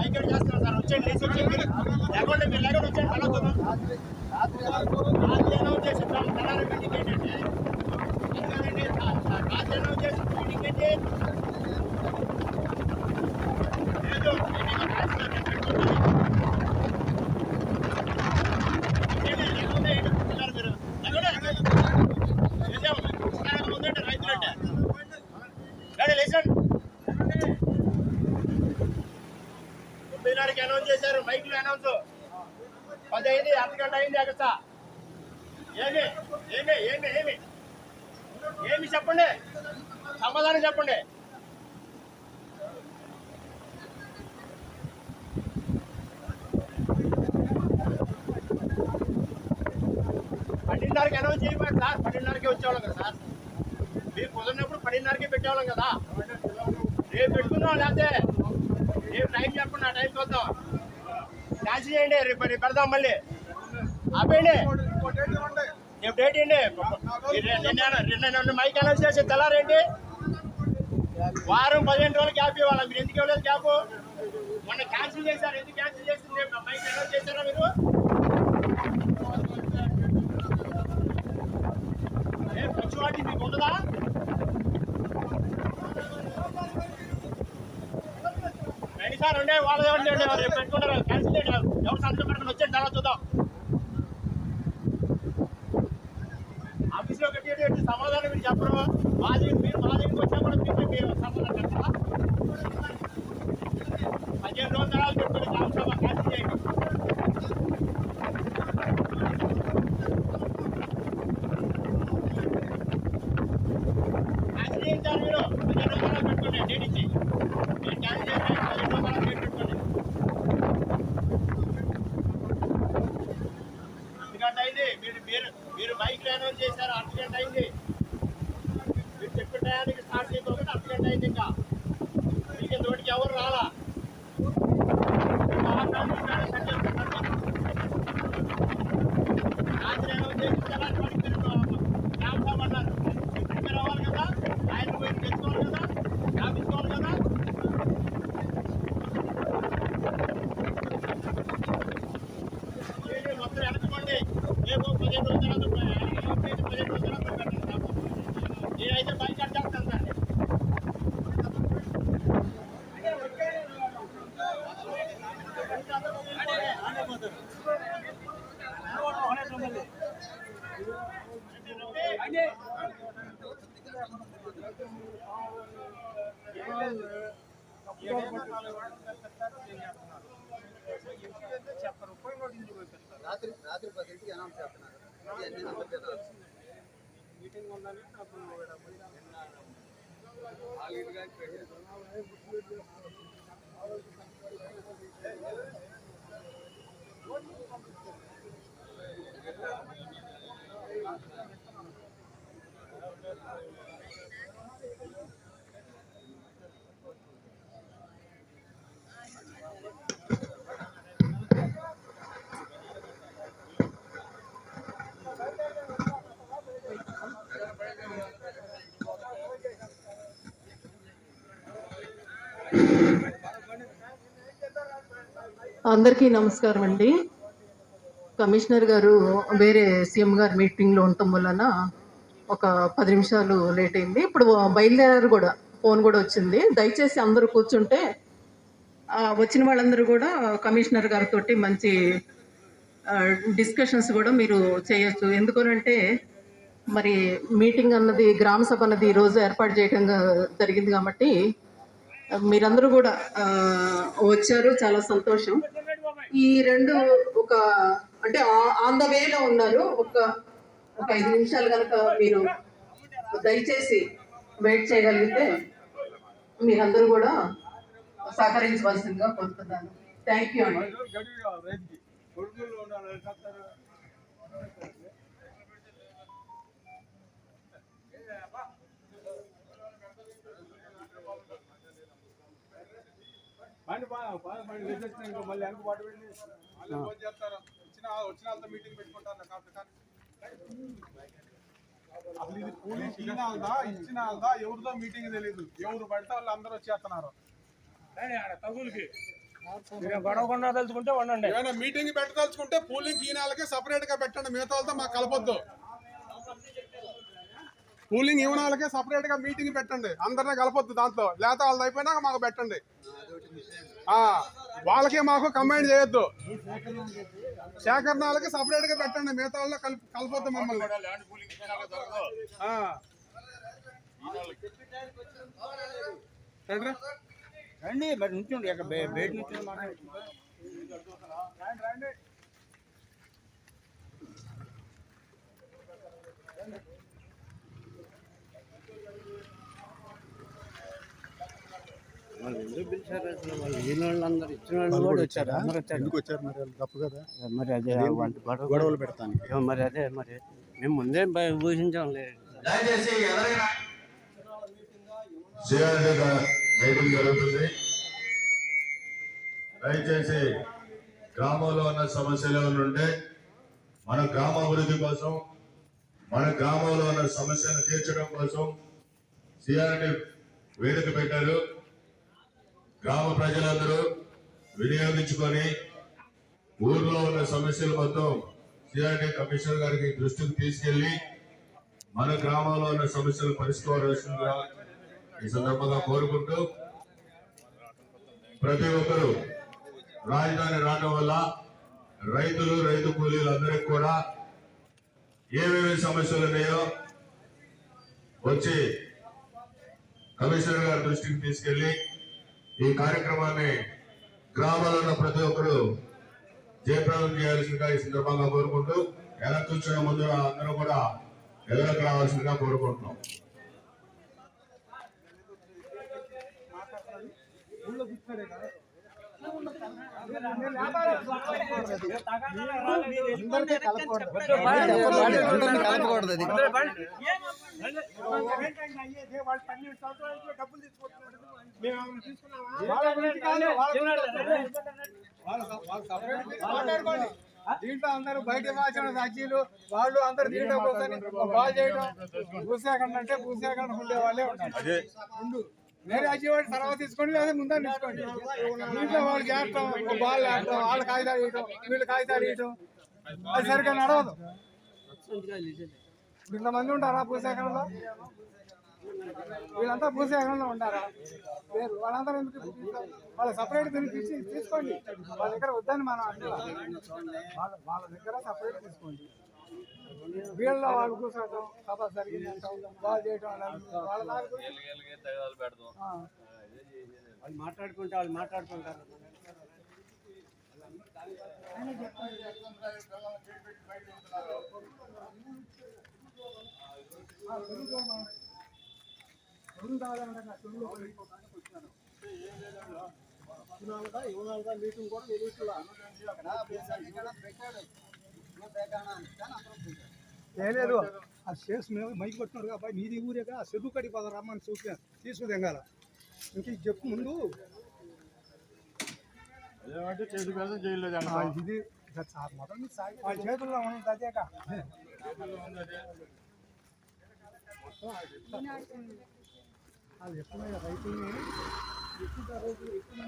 మైకేట్ చేస్తున్నారు సార్. వచ్చేయండి, లేచి వచ్చేయండి, లేకుండా మీరు లేకుండా వచ్చేయండి. రాత్రి అనౌన్స్ చేసి తెల్లారి మీటింగ్ ఏంటంటే రాత్రి అనౌన్స్ చేసి మీటింగ్ ఏంటి లేదు. ముందంటే రైతులంటే లేచండి. 9:30కి అనౌన్స్ చేశారు, మైక్లో అనౌన్స్ 10 అయింది, అర్ధగంట అయింది. అగస్తా ఏమి ఏమి ఏమి ఏమి ఏమి చెప్పండి, సమాధానం చెప్పండి. పన్నెండున్నరకి అనౌన్స్ చేయబడి సార్. 12:30కి వచ్చేవాళ్ళం కదా సార్. మీరు కుదిరినప్పుడు 12:30కి పెట్టేవాళ్ళం కదా. రేపు పెట్టుకుందాం, లేకపోతే రేపు టైం చెప్పండి, ఆ టైంకి వద్దాం. క్యాన్సిల్ చేయండి, రేపు పెడదాం. మళ్ళీ ఆపేయండి, రేపు డేట్ ఏంటి? నిన్న మైక్ అనౌన్స్ చేసి తెల్లారేంటి? వారం 15 రోజులు గ్యాప్ ఇవ్వాలి. మీరు ఎందుకు ఇవ్వలేదు గ్యాప్? మొన్న క్యాన్సిల్ చేశారు. ఎందుకు క్యాన్సిల్ చేస్తుంది? రేపు మైక్ అనౌన్స్ చేశారా మీరు? పంచువాటి మీకు ఉండదా? రెడీ సార్ ఉండే వాళ్ళదే ఉండే రేపు పెట్టుకుంటారు. క్యాన్సిల్ చేయండి, ఎవరు సంతకం పెట్టుకుని వచ్చేది తర్వాత చూద్దాం. ఆఫీస్లో కట్టేటి సమాధానం మీరు చెప్పరు. మీరు మా దగ్గరికి వచ్చా కూడా మీరు సమాధానం చెప్పరా? 15 రోజుల తర్వాత పెట్టుకుని గ్రామసభ క్యాన్సిల్ చేయండి. క్యాన్సిల్ చేయించారు మీరు. 15 రోజుల తర్వాత పెట్టుకోండి డేట్ ఇచ్చి. మీరు క్యాన్సిల్ చేసి 15 రోజుల తర్వాత డేట్ పెట్టుకోండి. అర్ధగంట అయింది. మీరు మైక్ అనౌన్స్ చేశారు, అర్ధగంట అయింది. మీరు చెప్పిన టయానికి స్టార్ట్ చేయకపోతే అర్ధగంట అయింది. ఇంకా మీకు నోటికి ఎవరు రాలా. రాత్రి అనౌన్స్ చేసి తెల్లారి వాడికి మీరు గ్రామసభ అన్నారు. ప్రిపేర్ అవ్వాలి కదా, ఆయన పోయి తెచ్చుకోవాలి కదా, జ్ఞాపించుకోవాలి కదా. మొత్తం వెనక్కోండి. రేపు 15 రోజుల తర్వాత 15 రోజుల తర్వాత పెట్టండి. నేనైతే బైక్ కట్ చేస్తాను సార్. రాత్రి 10కి అనౌన్స్ చేస్తున్నారు. మీటింగ్ ఉందని నాకు అందరికీ నమస్కారం అండి. కమిషనర్ గారు వేరే సీఎం గారు మీటింగ్లో ఉండటం వలన ఒక 10 నిమిషాలు లేట్ అయింది. ఇప్పుడు బయలుదేరారు కూడా, ఫోన్ కూడా వచ్చింది. దయచేసి అందరూ కూర్చుంటే వచ్చిన వాళ్ళందరూ కూడా కమిషనర్ గారితో మంచి డిస్కషన్స్ కూడా మీరు చేయొచ్చు. ఎందుకనంటే మరి మీటింగ్ అన్నది, గ్రామ సభ అన్నది ఈరోజు ఏర్పాటు చేయడం జరిగింది కాబట్టి మీరందరూ కూడా వచ్చారు, చాలా సంతోషం. ఈ రెండు ఒక అంటే ఆన్ ద వేలో ఉన్నారు. ఒక 5 నిమిషాలు కనుక మీరు దయచేసి వెయిట్ చేయగలిగితే మీరందరూ కూడా సహకరించవలసిందిగా కోరుతున్నాను. థ్యాంక్ యూ అండి. మళ్ళీ వెనక పాటు వెళ్ళి ఫోన్ చేస్తారు. వచ్చిన వాళ్ళతో మీటింగ్ పెట్టుకుంటారు. అసలు ఇది పోలీస్ ఇచ్చిన వాళ్ళదా ఎవరిదో మీటింగ్ తెలియదు. ఎవరు పడితే వాళ్ళు అందరూ వచ్చేస్తున్నారు. తగులకి గొడవకుండా తలుచుకుంటే ఉండండి. ఏమైనా మీటింగ్ పెట్టదలుచుకుంటే పూలింగ్ ఈ నెలకి సపరేట్ గా పెట్టండి, మిగతా వాళ్ళతో మాకు కలపొద్దు. పూలింగ్ ఈ నెలకే సపరేట్ గా మీటింగ్ పెట్టండి, అందరినీ కలపొద్దు దాంట్లో. లేకపోతే వాళ్ళది అయిపోయినాక మాకు పెట్టండి. వాళ్ళకి మాకు కంబైన్ చేయొద్దు. సేకరణాలకి సపరేట్ గా పెట్టండి, మిగతా వాళ్ళు కలపొద్దు మమ్మల్ని. రండి మరి నుంచోండి, బయట నుంచి వాళ్ళు ఎందుకు పిలిచారు అసలు? వాళ్ళు ఈయన వాళ్ళు అందరు ఇచ్చిన వాళ్ళు కూడా వచ్చారు, అందరూ వచ్చారు. ఎందుకు వచ్చారు మరి? వాళ్ళు తప్పు కదా, మరి అదే గొడవలు పెడతాను. మరి అదే మరి మేము ముందే ఊహించాం లేదు. మీటింగ్ జరుగుతుంది. దయచేసి గ్రామంలో ఉన్న సమస్యలు ఉంటే మన గ్రామ అభివృద్ధి కోసం, మన గ్రామంలో ఉన్న సమస్యను తీర్చడం కోసం సిఆర్డి వేదిక పెట్టారు. గ్రామ ప్రజలందరూ వినియోగించుకొని ఊర్లో ఉన్న సమస్యలు మొత్తం సిఆర్డి కమిషనర్ గారికి దృష్టికి తీసుకెళ్లి మన గ్రామంలో ఉన్న సమస్యలు పరిష్కరించాల్సిందిగా ఈ సందర్భంగా కోరుకుంటూ, ప్రతి ఒక్కరూ రాజధాని రావడం వల్ల రైతులు, రైతు కూలీలందరికీ కూడా ఏమేమి సమస్యలు ఉన్నాయో వచ్చి కమిషనర్ గారి దృష్టికి తీసుకెళ్లి ఈ కార్యక్రమాన్ని గ్రామాల్లో ఉన్న ప్రతి ఒక్కరూ జయప్రదం చేయాల్సిందిగా ఈ సందర్భంగా కోరుకుంటూ, ఎలక్షన్ ముందు అందరూ కూడా ఎదురకు రావాల్సిందిగా కోరుకుంటున్నాం. కలపకూడదు అది. దీంట్లో అందరూ బయట భాషణ రాజీలు వాళ్ళు అందరు దీంట్లో కూర్చొని బాగా చేయడం, భూసేకరణ అంటే భూసేకరణ ఉండే వాళ్ళే ఉంటారు. వేరే రాజీవాడి తర్వాత తీసుకోండి, లేదా ముందే తీసుకోండి. దీంట్లో వాళ్ళు చేస్తాం, బాల్ ఆడటం, వాళ్ళు కాగితాలు వేయటం, వీళ్ళు కాగితాలు వేయటం, అది సరిగ్గా నడవదు. ఇంతమంది ఉంటారా భూసేకరణలో? వీళ్ళంతా భూసేకరణలో ఉంటారా? వేరు వాళ్ళందరూ ఎందుకు? వాళ్ళ సపరేట్ దీన్ని తీసుకోండి. వాళ్ళ దగ్గర వద్దని మనం అంటే వాళ్ళ దగ్గర సపరేట్ తీసుకోండి. వీళ్ళ వాళ్ళు కూర్చోవటం, సభ జరిగింది అంటాం, బాగా చేయటం, వాళ్ళ దాని వాళ్ళు మాట్లాడుకుంటే వాళ్ళు మాట్లాడుకుంటారు. మీటింగ్ కూడా లేదు. ఆ చేసి మేము మైకి పట్టున్నారు కాబట్టి నీది ఊరేగా చెరువు కడి పద రమ్మని చూసి తీసుకుదెంగాల ఇంక చెప్పు ముందు ఇది మొదటి వాళ్ళ చేతుల్లో ఉన్నది అదేగా. అది ఎప్పుడైనా రైతుల్ని ఎక్కువ రోజులు ఎక్కువ